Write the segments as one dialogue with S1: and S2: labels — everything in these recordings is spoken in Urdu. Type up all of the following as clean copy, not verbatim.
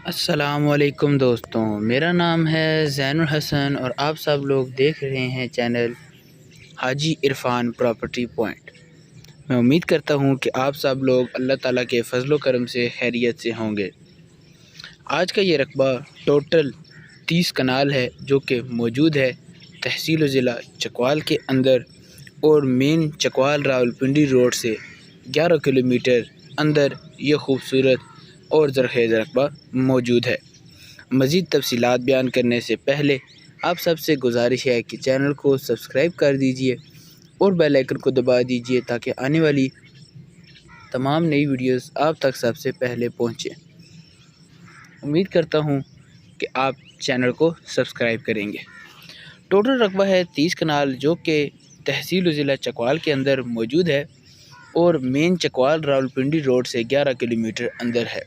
S1: السلام علیکم دوستوں، میرا نام ہے زین الحسن اور آپ سب لوگ دیکھ رہے ہیں چینل حاجی عرفان پراپرٹی پوائنٹ۔ میں امید کرتا ہوں کہ آپ سب لوگ اللہ تعالیٰ کے فضل و کرم سے خیریت سے ہوں گے۔ آج کا یہ رقبہ ٹوٹل 30 کنال ہے جو کہ موجود ہے تحصیل و ضلع چکوال کے اندر اور مین چکوال راولپنڈی روڈ سے 11 کلومیٹر اندر یہ خوبصورت اور زرخیز رقبہ موجود ہے۔ مزید تفصیلات بیان کرنے سے پہلے آپ سب سے گزارش ہے کہ چینل کو سبسکرائب کر دیجئے اور بیل آئیکن کو دبا دیجئے تاکہ آنے والی تمام نئی ویڈیوز آپ تک سب سے پہلے پہنچیں۔ امید کرتا ہوں کہ آپ چینل کو سبسکرائب کریں گے۔ ٹوٹل رقبہ ہے 30 کنال جو کہ تحصیل و ضلع چکوال کے اندر موجود ہے اور مین چکوال راولپنڈی روڈ سے 11 کلومیٹر اندر ہے،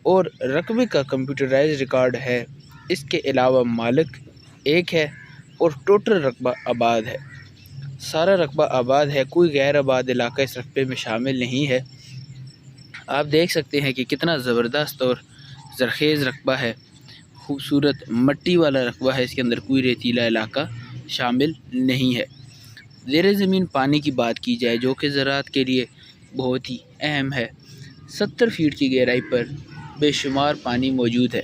S1: اور رقبے کا کمپیوٹرائز ریکارڈ ہے۔ اس کے علاوہ مالک ایک ہے اور ٹوٹل رقبہ آباد ہے۔ سارا رقبہ آباد ہے، کوئی غیر آباد علاقہ اس رقبے میں شامل نہیں ہے۔ آپ دیکھ سکتے ہیں کہ کتنا زبردست اور زرخیز رقبہ ہے، خوبصورت مٹی والا رقبہ ہے، اس کے اندر کوئی ریتیلا علاقہ شامل نہیں ہے۔ زیر زمین پانی کی بات کی جائے جو کہ زراعت کے لیے بہت ہی اہم ہے، 70 فیٹ کی گہرائی پر بے شمار پانی موجود ہے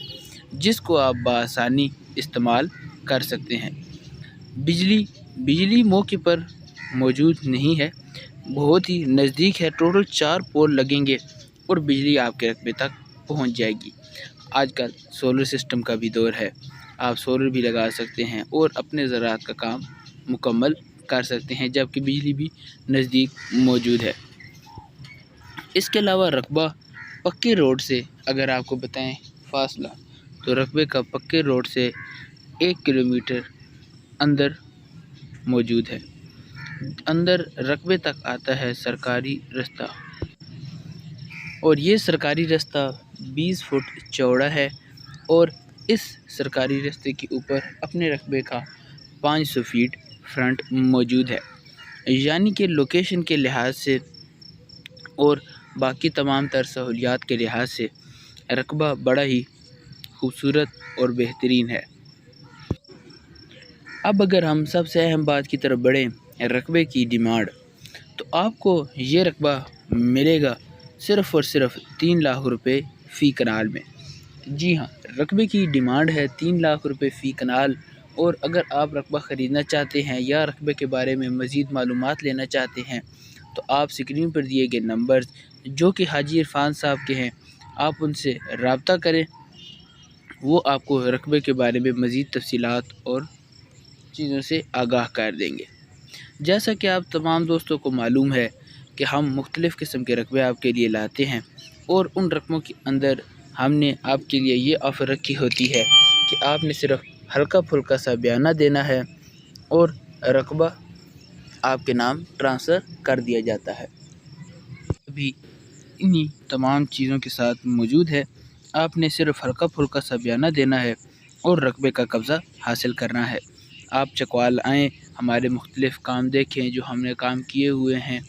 S1: جس کو آپ بآسانی استعمال کر سکتے ہیں۔ بجلی موقع پر موجود نہیں ہے، بہت ہی نزدیک ہے۔ ٹوٹل 4 پول لگیں گے اور بجلی آپ کے رقبے تک پہنچ جائے گی۔ آج کل سولر سسٹم کا بھی دور ہے، آپ سولر بھی لگا سکتے ہیں اور اپنے زراعت کا کام مکمل کر سکتے ہیں، جبکہ بجلی بھی نزدیک موجود ہے۔ اس کے علاوہ رقبہ پکے روڈ سے اگر آپ کو بتائیں فاصلہ، تو رقبے کا پکے روڈ سے 1 کلومیٹر اندر موجود ہے۔ اندر رقبے تک آتا ہے سرکاری رستہ، اور یہ سرکاری رستہ 20 فٹ چوڑا ہے، اور اس سرکاری رستے کے اوپر اپنے رقبے کا 500 فیٹ فرنٹ موجود ہے، یعنی کہ لوکیشن کے لحاظ سے اور باقی تمام تر سہولیات کے لحاظ سے رقبہ بڑا ہی خوبصورت اور بہترین ہے۔ اب اگر ہم سب سے اہم بات کی طرف بڑھیں، رقبے کی ڈیمانڈ، تو آپ کو یہ رقبہ ملے گا صرف اور صرف 3 لاکھ روپے فی کنال میں۔ جی ہاں، رقبے کی ڈیمانڈ ہے 3 لاکھ روپے فی کنال، اور اگر آپ رقبہ خریدنا چاہتے ہیں یا رقبے کے بارے میں مزید معلومات لینا چاہتے ہیں تو آپ اسکرین پر دیے گئے نمبرز جو کہ حاجی عرفان صاحب کے ہیں، آپ ان سے رابطہ کریں، وہ آپ کو رقبے کے بارے میں مزید تفصیلات اور چیزوں سے آگاہ کر دیں گے۔ جیسا کہ آپ تمام دوستوں کو معلوم ہے کہ ہم مختلف قسم کے رقبے آپ کے لیے لاتے ہیں، اور ان رقموں کے اندر ہم نے آپ کے لیے یہ آفر رکھی ہوتی ہے کہ آپ نے صرف ہلکا پھلکا سا بیانہ دینا ہے اور رقبہ آپ کے نام ٹرانسفر کر دیا جاتا ہے۔ ابھی انہی تمام چیزوں کے ساتھ موجود ہے، آپ نے صرف ہلکا پھلکا سا بیانہ دینا ہے اور رقبے کا قبضہ حاصل کرنا ہے۔ آپ چکوال آئیں، ہمارے مختلف کام دیکھیں جو ہم نے کام کیے ہوئے ہیں،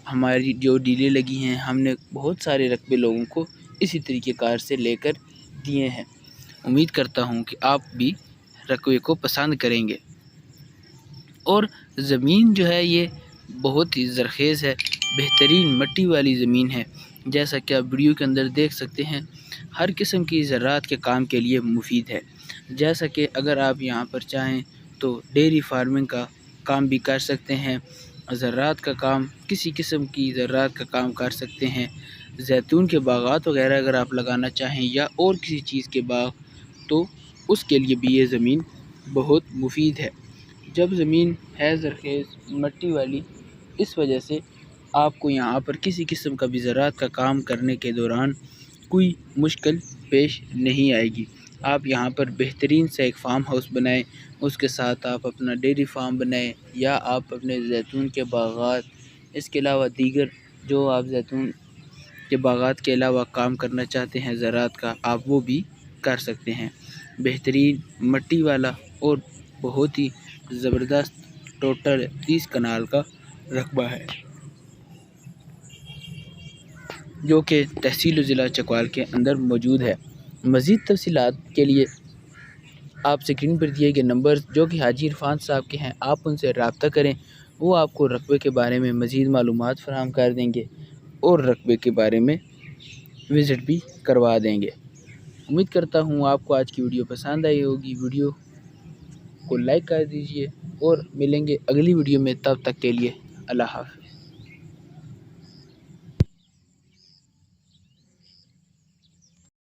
S1: ہماری جو ڈیلیں لگی ہیں، ہم نے بہت سارے رقبے لوگوں کو اسی طریقے کار سے لے کر دیے ہیں۔ امید کرتا ہوں کہ آپ بھی رقبے کو پسند کریں گے۔ اور زمین جو ہے یہ بہت ہی زرخیز ہے، بہترین مٹی والی زمین ہے، جیسا کہ آپ ویڈیو کے اندر دیکھ سکتے ہیں، ہر قسم کی زراعت کے کام کے لیے مفید ہے۔ جیسا کہ اگر آپ یہاں پر چاہیں تو ڈیری فارمنگ کا کام بھی کر سکتے ہیں، زراعت کا کام، کسی قسم کی زراعت کا کام کر سکتے ہیں، زیتون کے باغات وغیرہ اگر آپ لگانا چاہیں یا اور کسی چیز کے باغ، تو اس کے لیے بھی یہ زمین بہت مفید ہے۔ جب زمین ہے زرخیز مٹی والی، اس وجہ سے آپ کو یہاں پر کسی قسم کا بھی زراعت کا کام کرنے کے دوران کوئی مشکل پیش نہیں آئے گی۔ آپ یہاں پر بہترین سے ایک فارم ہاؤس بنائیں، اس کے ساتھ آپ اپنا ڈیری فارم بنائیں، یا آپ اپنے زیتون کے باغات، اس کے علاوہ دیگر جو آپ زیتون کے باغات کے علاوہ کام کرنا چاہتے ہیں زراعت کا، آپ وہ بھی کر سکتے ہیں۔ بہترین مٹی والا اور بہت ہی زبردست ٹوٹل 30 کنال کا رقبہ ہے جو کہ تحصیل و ضلع چکوال کے اندر موجود ہے۔ مزید تفصیلات کے لیے آپ اسکرین پر دیے گئے نمبر جو کہ حاجی عرفان صاحب کے ہیں، آپ ان سے رابطہ کریں، وہ آپ کو رقبے کے بارے میں مزید معلومات فراہم کر دیں گے اور رقبے کے بارے میں وزٹ بھی کروا دیں گے۔ امید کرتا ہوں آپ کو آج کی ویڈیو پسند آئی ہوگی۔ ویڈیو کو لائک کر دیجئے اور ملیں گے اگلی ویڈیو میں، تب تک کے لیے اللہ حافظ۔